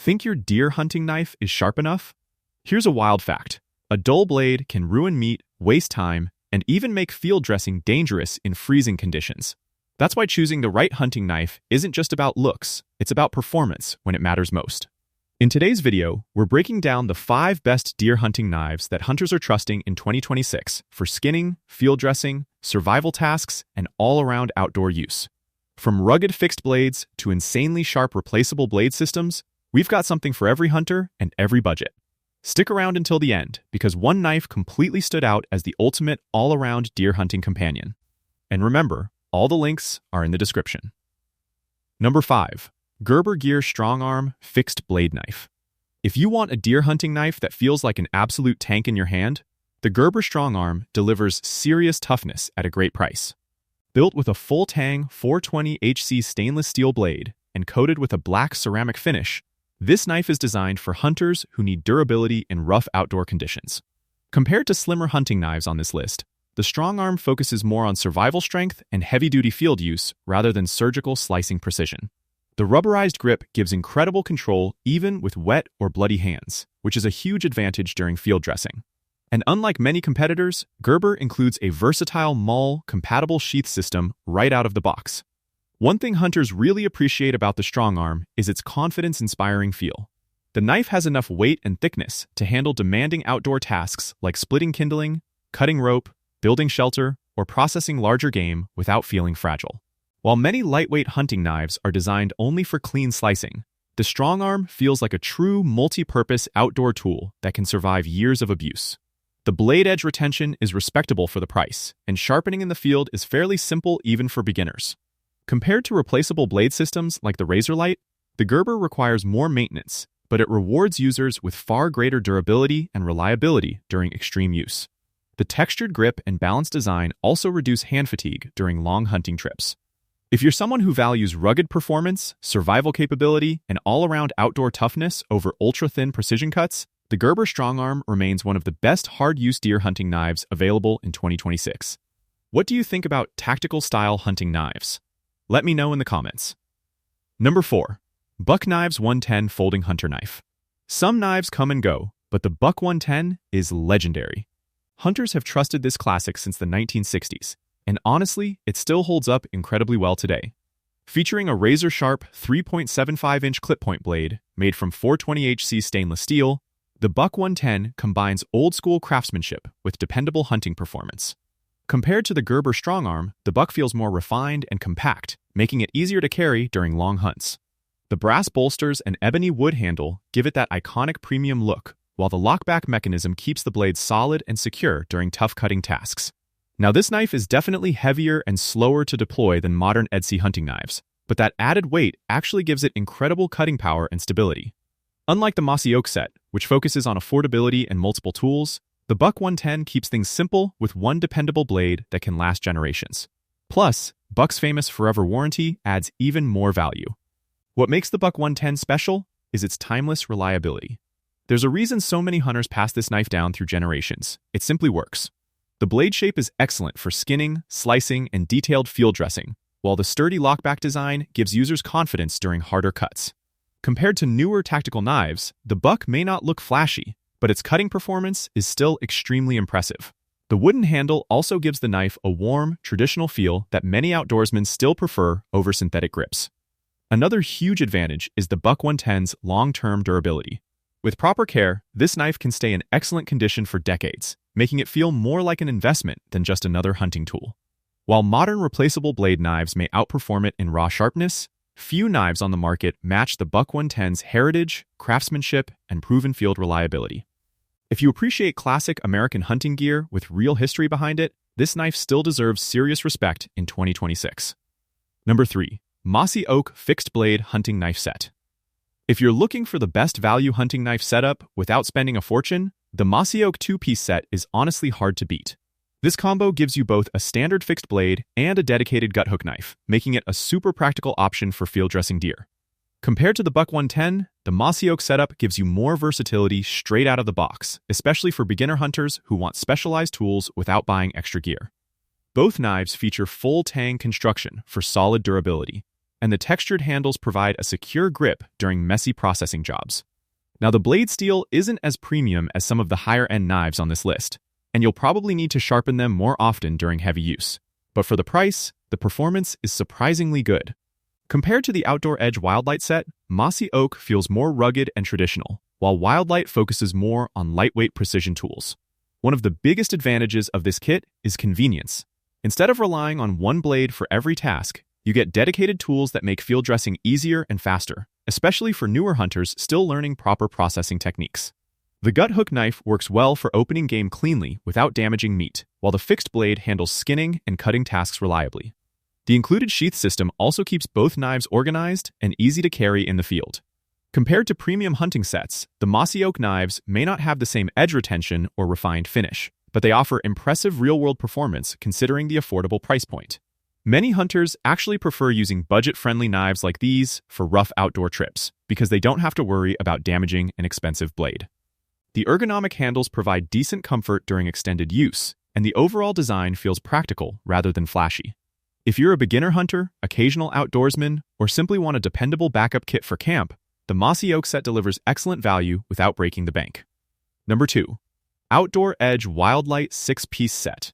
Think your deer hunting knife is sharp enough? Here's a wild fact. A dull blade can ruin meat, waste time, and even make field dressing dangerous in freezing conditions. That's why choosing the right hunting knife isn't just about looks, it's about performance when it matters most. In today's video, we're breaking down the 5 best deer hunting knives that hunters are trusting in 2026 for skinning, field dressing, survival tasks, and all-around outdoor use. From rugged fixed blades to insanely sharp replaceable blade systems, we've got something for every hunter and every budget. Stick around until the end, because one knife completely stood out as the ultimate all-around deer hunting companion. And remember, all the links are in the description. Number 5. Gerber Gear StrongArm Fixed Blade Knife. If you want a deer hunting knife that feels like an absolute tank in your hand, the Gerber StrongArm delivers serious toughness at a great price. Built with a full-tang 420HC stainless steel blade and coated with a black ceramic finish, this knife is designed for hunters who need durability in rough outdoor conditions. Compared to slimmer hunting knives on this list, the StrongArm focuses more on survival strength and heavy-duty field use rather than surgical slicing precision. The rubberized grip gives incredible control even with wet or bloody hands, which is a huge advantage during field dressing. And unlike many competitors, Gerber includes a versatile MAWL-compatible sheath system right out of the box. One thing hunters really appreciate about the StrongArm is its confidence-inspiring feel. The knife has enough weight and thickness to handle demanding outdoor tasks like splitting kindling, cutting rope, building shelter, or processing larger game without feeling fragile. While many lightweight hunting knives are designed only for clean slicing, the StrongArm feels like a true multi-purpose outdoor tool that can survive years of abuse. The blade edge retention is respectable for the price, and sharpening in the field is fairly simple even for beginners. Compared to replaceable blade systems like the RazorLite, the Gerber requires more maintenance, but it rewards users with far greater durability and reliability during extreme use. The textured grip and balanced design also reduce hand fatigue during long hunting trips. If you're someone who values rugged performance, survival capability, and all-around outdoor toughness over ultra-thin precision cuts, the Gerber StrongArm remains one of the best hard-use deer hunting knives available in 2026. What do you think about tactical-style hunting knives? Let me know in the comments. Number 4. Buck Knives 110 Folding Hunter Knife. Some knives come and go, but the Buck 110 is legendary. Hunters have trusted this classic since the 1960s, and honestly, it still holds up incredibly well today. Featuring a razor-sharp 3.75-inch clip-point blade made from 420HC stainless steel, the Buck 110 combines old-school craftsmanship with dependable hunting performance. Compared to the Gerber StrongArm, the Buck feels more refined and compact, making it easier to carry during long hunts. The brass bolsters and ebony wood handle give it that iconic premium look, while the lockback mechanism keeps the blade solid and secure during tough cutting tasks. Now, this knife is definitely heavier and slower to deploy than modern Etsy hunting knives, but that added weight actually gives it incredible cutting power and stability. Unlike the Mossy Oak set, which focuses on affordability and multiple tools, the Buck 110 keeps things simple with one dependable blade that can last generations. Plus, Buck's famous forever warranty adds even more value. What makes the Buck 110 special is its timeless reliability. There's a reason so many hunters pass this knife down through generations. It simply works. The blade shape is excellent for skinning, slicing, and detailed field dressing, while the sturdy lockback design gives users confidence during harder cuts. Compared to newer tactical knives, the Buck may not look flashy, but its cutting performance is still extremely impressive. The wooden handle also gives the knife a warm, traditional feel that many outdoorsmen still prefer over synthetic grips. Another huge advantage is the Buck 110's long-term durability. With proper care, this knife can stay in excellent condition for decades, making it feel more like an investment than just another hunting tool. While modern replaceable blade knives may outperform it in raw sharpness, few knives on the market match the Buck 110's heritage, craftsmanship, and proven field reliability. If you appreciate classic American hunting gear with real history behind it, this knife still deserves serious respect in 2026. Number 3. Mossy Oak Fixed Blade Hunting Knife Set. If you're looking for the best value hunting knife setup without spending a fortune, the Mossy Oak 2-piece set is honestly hard to beat. This combo gives you both a standard fixed blade and a dedicated gut hook knife, making it a super practical option for field dressing deer. Compared to the Buck 110, the Mossy Oak setup gives you more versatility straight out of the box, especially for beginner hunters who want specialized tools without buying extra gear. Both knives feature full tang construction for solid durability, and the textured handles provide a secure grip during messy processing jobs. Now, the blade steel isn't as premium as some of the higher-end knives on this list, and you'll probably need to sharpen them more often during heavy use. But for the price, the performance is surprisingly good. Compared to the Outdoor Edge WildLite set, Mossy Oak feels more rugged and traditional, while WildLite focuses more on lightweight precision tools. One of the biggest advantages of this kit is convenience. Instead of relying on one blade for every task, you get dedicated tools that make field dressing easier and faster, especially for newer hunters still learning proper processing techniques. The gut hook knife works well for opening game cleanly without damaging meat, while the fixed blade handles skinning and cutting tasks reliably. The included sheath system also keeps both knives organized and easy to carry in the field. Compared to premium hunting sets, the Mossy Oak knives may not have the same edge retention or refined finish, but they offer impressive real-world performance considering the affordable price point. Many hunters actually prefer using budget-friendly knives like these for rough outdoor trips because they don't have to worry about damaging an expensive blade. The ergonomic handles provide decent comfort during extended use, and the overall design feels practical rather than flashy. If you're a beginner hunter, occasional outdoorsman, or simply want a dependable backup kit for camp, the Mossy Oak set delivers excellent value without breaking the bank. Number 2. Outdoor Edge WildLite 6-piece set.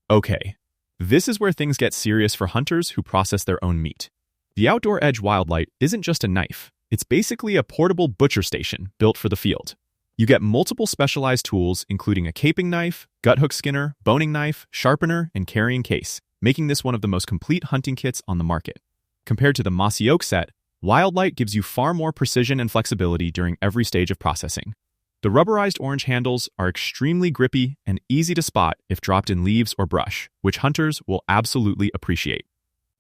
Okay, this is where things get serious for hunters who process their own meat. The Outdoor Edge WildLite isn't just a knife, it's basically a portable butcher station built for the field. You get multiple specialized tools, including a caping knife, gut hook skinner, boning knife, sharpener, and carrying case, making this one of the most complete hunting kits on the market. Compared to the Mossy Oak set, WildLite gives you far more precision and flexibility during every stage of processing. The rubberized orange handles are extremely grippy and easy to spot if dropped in leaves or brush, which hunters will absolutely appreciate.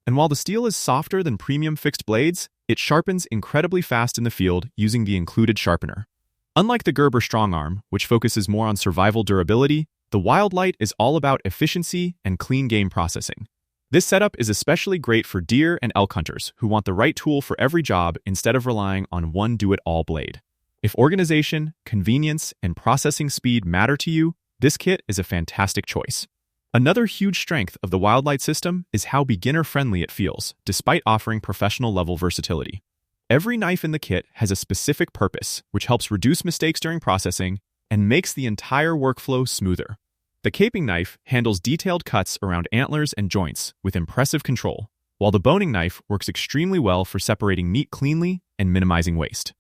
And while the steel is softer than premium fixed blades, it sharpens incredibly fast in the field using the included sharpener. Unlike the Gerber StrongArm, which focuses more on survival durability, the WildLite is all about efficiency and clean game processing. This setup is especially great for deer and elk hunters who want the right tool for every job instead of relying on one do-it-all blade. If organization, convenience, and processing speed matter to you, this kit is a fantastic choice. Another huge strength of the WildLite system is how beginner-friendly it feels, despite offering professional-level versatility. Every knife in the kit has a specific purpose, which helps reduce mistakes during processing and makes the entire workflow smoother. The caping knife handles detailed cuts around antlers and joints with impressive control, while the boning knife works extremely well for separating meat cleanly and minimizing waste.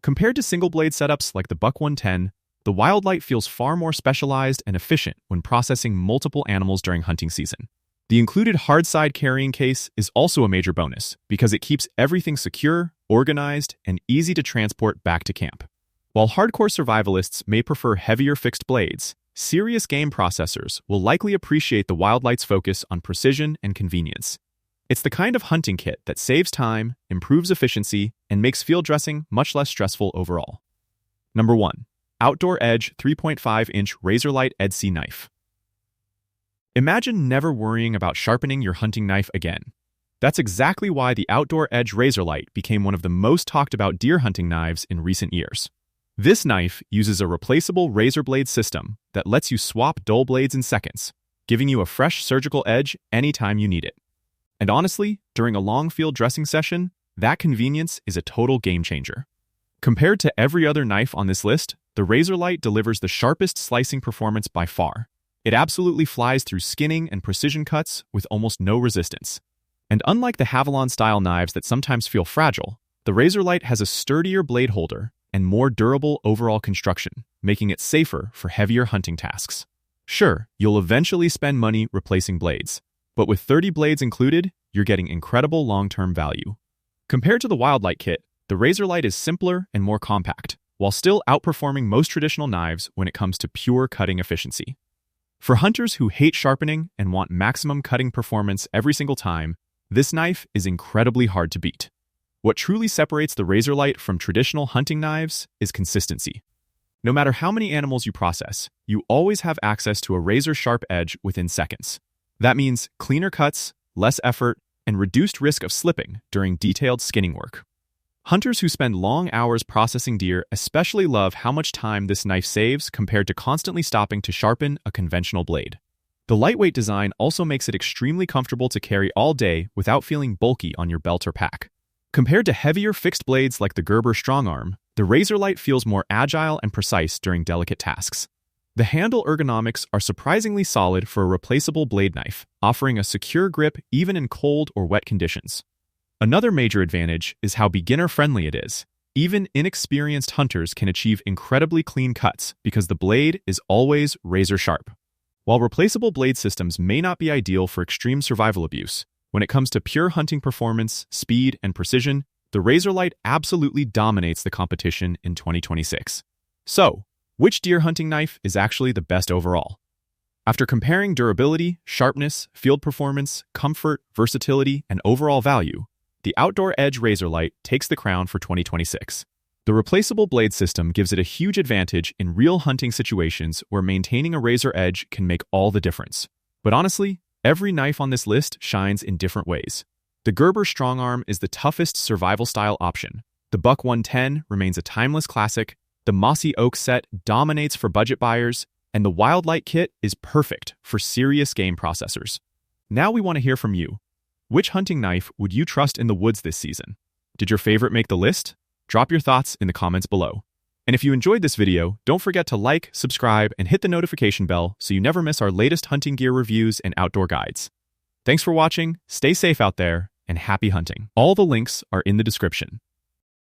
Compared to single-blade setups like the Buck 110, the WildLite feels far more specialized and efficient when processing multiple animals during hunting season. The included hard-side carrying case is also a major bonus because it keeps everything secure, organized, and easy to transport back to camp. While hardcore survivalists may prefer heavier fixed blades, serious game processors will likely appreciate the WildLite's focus on precision and convenience. It's the kind of hunting kit that saves time, improves efficiency, and makes field dressing much less stressful overall. Number 1. Outdoor Edge 3.5-inch RazorLite EDC knife. Imagine never worrying about sharpening your hunting knife again. That's exactly why the Outdoor Edge RazorLite became one of the most talked about deer hunting knives in recent years. This knife uses a replaceable razor blade system that lets you swap dull blades in seconds, giving you a fresh surgical edge anytime you need it. And honestly, during a long field dressing session, that convenience is a total game changer. Compared to every other knife on this list, the RazorLite delivers the sharpest slicing performance by far. It absolutely flies through skinning and precision cuts with almost no resistance. And unlike the Havalon-style knives that sometimes feel fragile, the RazorLite has a sturdier blade holder and more durable overall construction, making it safer for heavier hunting tasks. Sure, you'll eventually spend money replacing blades, but with 30 blades included, you're getting incredible long-term value. Compared to the WildLite kit, the RazorLite is simpler and more compact, while still outperforming most traditional knives when it comes to pure cutting efficiency. For hunters who hate sharpening and want maximum cutting performance every single time, this knife is incredibly hard to beat. What truly separates the RazorLite from traditional hunting knives is consistency. No matter how many animals you process, you always have access to a razor-sharp edge within seconds. That means cleaner cuts, less effort, and reduced risk of slipping during detailed skinning work. Hunters who spend long hours processing deer especially love how much time this knife saves compared to constantly stopping to sharpen a conventional blade. The lightweight design also makes it extremely comfortable to carry all day without feeling bulky on your belt or pack. Compared to heavier fixed blades like the Gerber StrongArm, the RazorLite feels more agile and precise during delicate tasks. The handle ergonomics are surprisingly solid for a replaceable blade knife, offering a secure grip even in cold or wet conditions. Another major advantage is how beginner-friendly it is. Even inexperienced hunters can achieve incredibly clean cuts because the blade is always razor sharp. While replaceable blade systems may not be ideal for extreme survival abuse, when it comes to pure hunting performance, speed, and precision, the RazorLite absolutely dominates the competition in 2026. So, which deer hunting knife is actually the best overall? After comparing durability, sharpness, field performance, comfort, versatility, and overall value, the Outdoor Edge RazorLite takes the crown for 2026. The replaceable blade system gives it a huge advantage in real hunting situations where maintaining a razor edge can make all the difference. But honestly, every knife on this list shines in different ways. The Gerber StrongArm is the toughest survival-style option. The Buck 110 remains a timeless classic, the Mossy Oak set dominates for budget buyers, and the WildLite kit is perfect for serious game processors. Now we want to hear from you. Which hunting knife would you trust in the woods this season? Did your favorite make the list? Drop your thoughts in the comments below. And if you enjoyed this video, don't forget to like, subscribe, and hit the notification bell so you never miss our latest hunting gear reviews and outdoor guides. Thanks for watching, stay safe out there, and happy hunting. All the links are in the description.